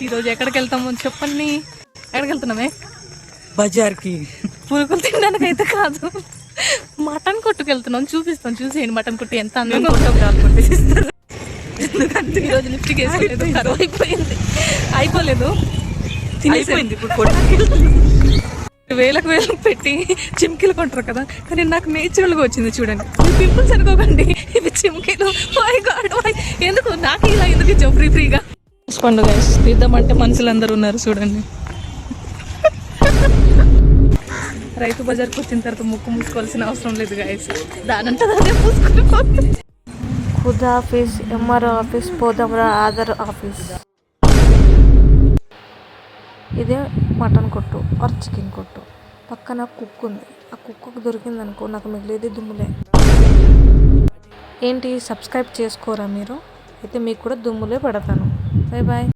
ఈరోజు ఎక్కడికి వెళ్తాము చెప్పండి. ఎక్కడికి వెళ్తున్నామే? బజార్కి. పురుగులు తినడానికి అయితే కాదు, మటన్ కొట్టుకు వెళ్తున్నాం. చూపిస్తాం, చూసేయండి మటన్ కొట్టు ఎంత అందంగా కొట్టేసిస్తారు. ఎందుకంటే ఈరోజు లిఫ్ట్కి వేసుకోలేదు, కరువు అయిపోయింది. అయిపోలేదు, అయిపోయింది. ఇప్పుడు వేలకు పెట్టి చిమ్కీలు కొంటారు కదా, కానీ నాకు నేచురల్గా వచ్చింది. చూడండి, పింపుల్స్ అనుకోకండి, ఇవి చిమ్కీలు. ఎందుకు నాకు ఇలా ఎందుకు ఇచ్చావు ఫ్రీగా? పండుగ తీద్దామంటే మనుషులందరూ ఉన్నారు చూడండి. రైతు బజార్కి వచ్చిన తర్వాత ముక్కు మూసుకోవాల్సిన అవసరం లేదు గాయస్, దానంతా అదే మూసుకుని పోతుంది. ఖుద్ ఆఫీస్, ఎంఆర్ఓ ఆఫీస్, పోదాంరా ఆధార్ ఆఫీస్. ఇదే మటన్ కొట్టు ఆర్ చికెన్ కొట్టు. పక్కన కుక్ ఉంది, ఆ కుక్కకు దొరికిందనుకో నాకు మిగిలేది దుమ్ములే. ఏంటి సబ్స్క్రైబ్ చేసుకోరా మీరు? అయితే మీకు కూడా దుమ్ములే పడతాను. Bye bye.